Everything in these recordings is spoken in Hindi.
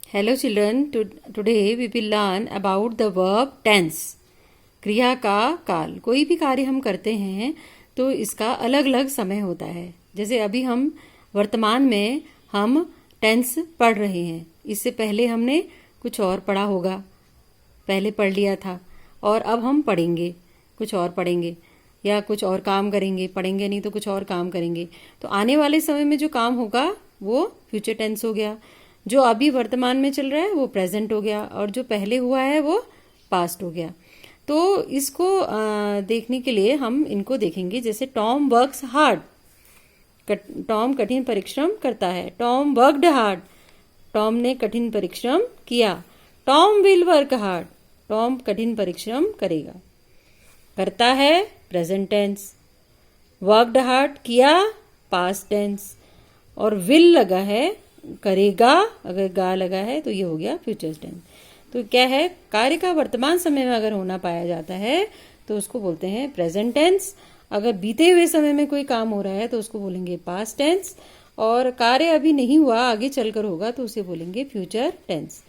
Hello children, today we will learn about the verb tense. क्रिया का काल। कोई भी कार्य हम करते हैं तो इसका अलग अलग समय होता है। जैसे अभी हम वर्तमान में हम टेंस पढ़ रहे हैं। इससे पहले हमने कुछ और पढ़ा होगा, पहले पढ़ लिया था, और अब हम पढ़ेंगे, कुछ और पढ़ेंगे या कुछ और काम करेंगे। पढ़ेंगे नहीं तो कुछ और काम करेंगे। तो आने वाले समय में जो काम होगा वो फ्यूचर टेंस हो गया। जो अभी वर्तमान में चल रहा है वो प्रेजेंट हो गया, और जो पहले हुआ है वो पास्ट हो गया। तो इसको देखने के लिए हम इनको देखेंगे। जैसे टॉम वर्क्स हार्ड, टॉम कठिन परिश्रम करता है। टॉम वर्कड हार्ड, टॉम ने कठिन परिश्रम किया। Tom will work hard, Tom कठिन परिश्रम करेगा। करता है प्रेजेंट टेंस, वर्कड हार्ड किया पास्ट टेंस, और विल लगा है करेगा, अगर गा लगा है तो ये हो गया फ्यूचर टेंस। तो क्या है, कार्य का वर्तमान समय में अगर होना पाया जाता है तो उसको बोलते हैं प्रेजेंट टेंस। अगर बीते हुए समय में कोई काम हो रहा है तो उसको बोलेंगे पास्ट टेंस, और कार्य अभी नहीं हुआ आगे चलकर होगा तो उसे बोलेंगे फ्यूचर टेंस।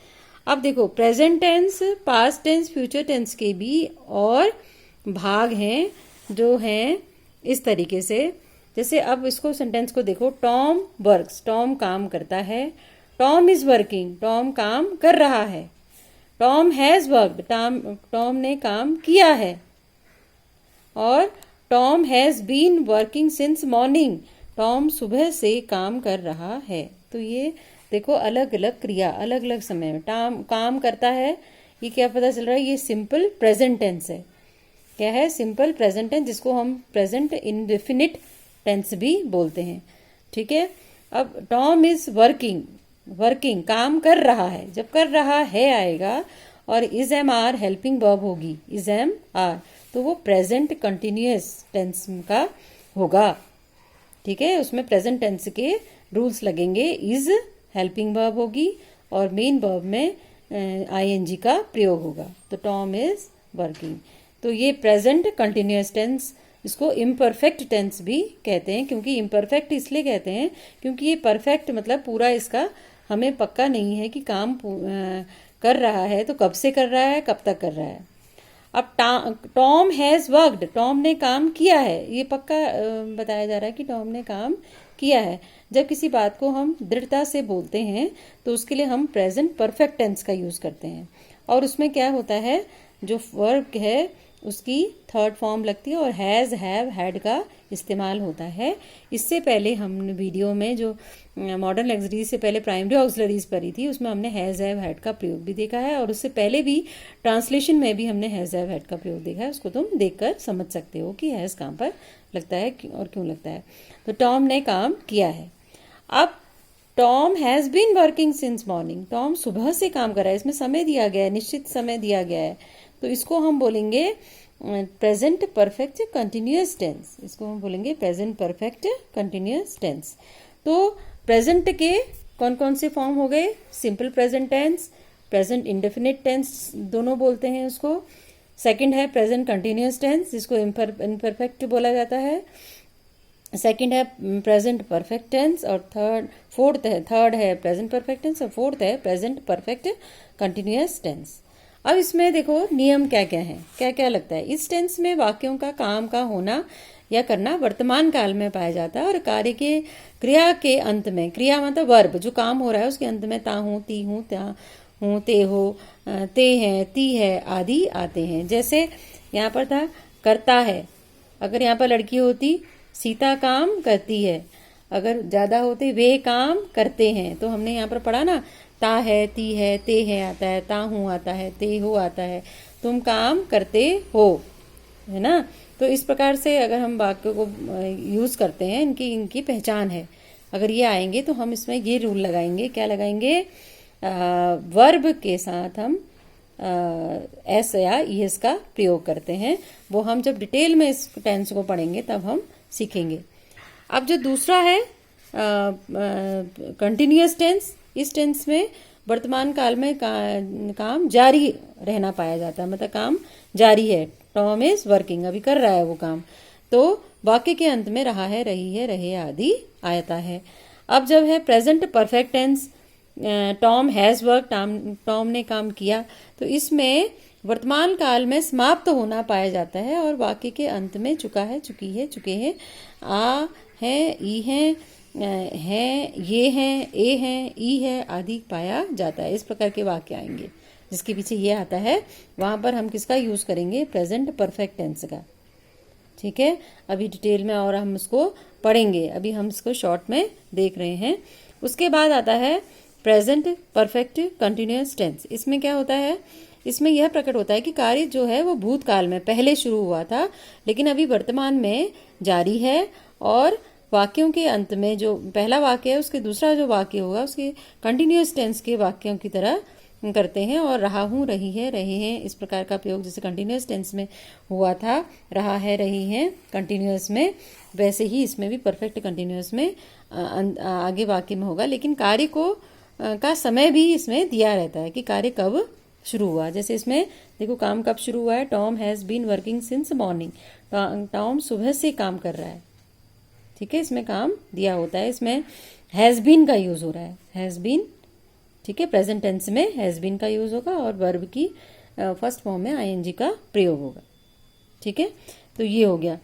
अब देखो, present tense, past tense, future tense के भी और भाग हैं जो हैं इस तरीके से। जैसे अब इसको सेंटेंस को देखो, टॉम वर्क्स, टॉम काम करता है। टॉम इज वर्किंग, टॉम काम कर रहा है। टॉम हैज वर्कड, टॉम ने काम किया है। और Tom has been working since morning, Tom सुबह से काम कर रहा है। तो ये देखो, अलग अलग क्रिया अलग अलग समय में टॉम काम करता है। ये क्या पता चल रहा है, ये सिंपल प्रेजेंट टेंस है। क्या है, सिंपल प्रेजेंट टेंस, जिसको हम प्रेजेंट इंडेफिनिट टेंस भी बोलते हैं। ठीक है। अब टॉम इज वर्किंग, वर्किंग काम कर रहा है। जब कर रहा है आएगा और is am are helping verb होगी, इज एम आर, तो वो प्रेजेंट कंटिन्यूअस टेंस का होगा। ठीक है, उसमें प्रेजेंट टेंस के रूल्स लगेंगे। इज हेल्पिंग वर्ब होगी और मेन वर्ब में आईएनजी का प्रयोग होगा। तो टॉम इज वर्किंग। तो ये प्रेजेंट कंटिन्यूअस टेंस, इसको इम्परफेक्ट टेंस भी कहते हैं। क्योंकि इम्परफेक्ट इसलिए कहते हैं क्योंकि ये परफेक्ट मतलब पूरा इसका हमें पक्का नहीं है कि काम कर रहा है तो कब से कर रहा है, कब तक कर रहा है। अब टॉम हैज वर्कड, टॉम ने काम किया है, ये पक्का बताया जा रहा है कि टॉम ने काम किया है। जब किसी बात को हम दृढ़ता से बोलते हैं तो उसके लिए हम प्रेजेंट परफेक्ट टेंस का यूज करते हैं। और उसमें क्या होता है, जो वर्ब है उसकी थर्ड फॉर्म लगती है और हैज़, हैव, हैड का इस्तेमाल होता है। इससे पहले हमने वीडियो में जो मॉडर्न ऑक्सिलरीज से पहले प्राइमरी ऑक्सिलरीज पढ़ी थी उसमें हमने हैज़, हैव, हैड का प्रयोग भी देखा है, और उससे पहले भी ट्रांसलेशन में भी हमने हैज़, हैव, हैड का प्रयोग देखा है। उसको तुम देखकर समझ सकते हो कि हैज़ कहाँ पर लगता है और क्यों लगता है। तो टॉम ने काम किया है। अब Tom has been working since morning, Tom सुबह से काम कर रहा है। इसमें समय दिया गया है, निश्चित समय दिया गया है, तो इसको हम बोलेंगे प्रेजेंट परफेक्ट कंटिन्यूअस टेंस। इसको हम बोलेंगे प्रेजेंट परफेक्ट कंटिन्यूअस टेंस। तो प्रेजेंट के कौन कौन से फॉर्म हो गए, simple present tense, present indefinite tense दोनों बोलते हैं उसको। सेकंड है प्रेजेंट कंटिन्यूअस टेंस, जिसको इम्परफेक्ट बोला जाता है। सेकंड है प्रेजेंट परफेक्ट टेंस, और थर्ड है प्रेजेंट परफेक्ट टेंस, और फोर्थ है प्रेजेंट परफेक्ट कंटिन्यूअस टेंस। अब इसमें देखो नियम क्या क्या है, क्या क्या लगता है। इस टेंस में वाक्यों का काम का होना या करना वर्तमान काल में पाया जाता है, और कार्य के क्रिया के अंत में, क्रिया मतलब वर्ब, जो काम हो रहा है उसके अंत में ता हूँ, ती हूँ, त्या हूँ, ते हो, ते हैं, ती है आदि आते हैं। जैसे यहाँ पर था करता है, अगर यहाँ पर लड़की होती सीता काम करती है, अगर ज्यादा होते वे काम करते हैं। तो हमने यहाँ पर पढ़ा ना, ता है, ती है, ते है आता है, ता हूँ आता है, ते हो आता है, तुम काम करते हो, है ना। तो इस प्रकार से अगर हम वाक्यों को यूज करते हैं, इनकी इनकी पहचान है। अगर ये आएंगे तो हम इसमें ये रूल लगाएंगे, क्या लगाएंगे, वर्ब के साथ हम एस या ईएस का प्रयोग करते हैं। वो हम जब डिटेल में इस टेंस को पढ़ेंगे तब हम सीखेंगे। अब जो दूसरा है कंटिन्यूअस टेंस, इस टेंस में वर्तमान काल में काम जारी रहना पाया जाता है, मतलब काम जारी है। टॉम इज वर्किंग, अभी कर रहा है वो काम, तो वाक्य के अंत में रहा है, रही है, रहे आदि आता है। अब जब है present perfect tense, Tom has work, Tom ने काम किया, तो इसमें वर्तमान काल में समाप्त होना पाया जाता है और वाक्य के अंत में चुका है, चुकी है, चुके हैं, आ है, ई है, ये है, ए है, ई है आदि पाया जाता है। इस प्रकार के वाक्य आएंगे जिसके पीछे ये आता है, वहां पर हम किसका यूज करेंगे? प्रेजेंट परफेक्ट टेंस का। ठीक है, अभी डिटेल में और हम उसको पढ़ेंगे, अभी हम इसको शॉर्ट में देख रहे हैं। उसके बाद आता है प्रेजेंट परफेक्ट कंटिन्यूअस टेंस। इसमें क्या होता है? इसमें यह प्रकट होता है कि कार्य जो है वो भूतकाल में पहले शुरू हुआ था, लेकिन अभी वर्तमान में जारी है, और वाक्यों के अंत में जो पहला वाक्य है उसके दूसरा जो वाक्य होगा उसके कंटिन्यूअस टेंस के वाक्यों की तरह करते हैं। और रहा हूं, रही है, रहे हैं, इस प्रकार का प्रयोग जैसे कंटिन्यूअस टेंस में हुआ था, रहा है, रही है कंटिन्यूअस में, वैसे ही इसमें भी परफेक्ट कंटिन्यूअस में आगे वाक्य में होगा, लेकिन कार्य को का समय भी इसमें दिया रहता है कि कार्य कब शुरू हुआ। जैसे इसमें देखो काम कब शुरू हुआ है, Tom has been working since morning, Tom सुबह से काम कर रहा है। ठीक है, इसमें काम दिया होता है, इसमें हैज बीन का यूज हो रहा है, हैज बीन। ठीक है, प्रेजेंट टेंस में हैज बीन का यूज होगा और वर्ब की फर्स्ट फॉर्म में आईएनजी का प्रयोग होगा। ठीक है, तो ये हो गया।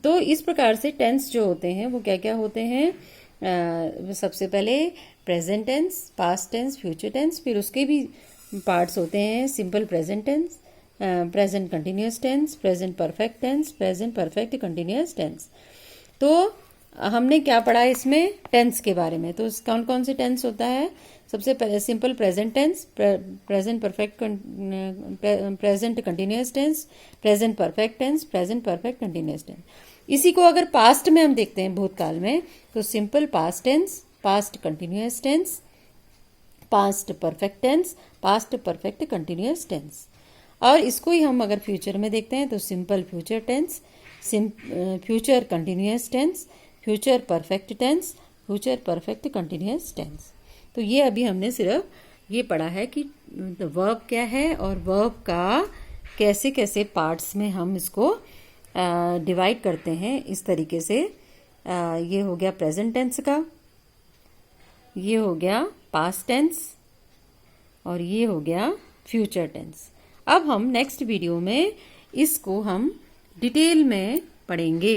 तो इस प्रकार से टेंस जो होते हैं वो क्या क्या होते हैं? सबसे पहले present tense, past tense, future tense, फिर उसके भी पार्ट्स होते हैं simple present tense, present continuous tense, present perfect tense, present perfect continuous tense. तो हमने क्या पढ़ा इसमें? टेंस के बारे में। तो कौन कौन से टेंस होता है? सबसे पहले simple present tense, present perfect, present continuous tense, present perfect tense, present perfect continuous tense. इसी को अगर पास्ट में हम देखते हैं भूतकाल में, तो simple past tense, past continuous tense, past perfect tense, past perfect continuous tense. और इसको ही हम अगर फ्यूचर में देखते हैं तो simple future tense, future continuous tense, future perfect tense, future perfect continuous tense. तो ये अभी हमने सिर्फ ये पढ़ा है कि वर्ब क्या है और वर्ब का कैसे कैसे पार्ट्स में हम इसको डिवाइड करते हैं। इस तरीके से ये हो गया प्रेजेंट टेंस का, ये हो गया पास्ट टेंस, और ये हो गया फ्यूचर टेंस। अब हम नेक्स्ट वीडियो में इसको हम डिटेल में पढ़ेंगे।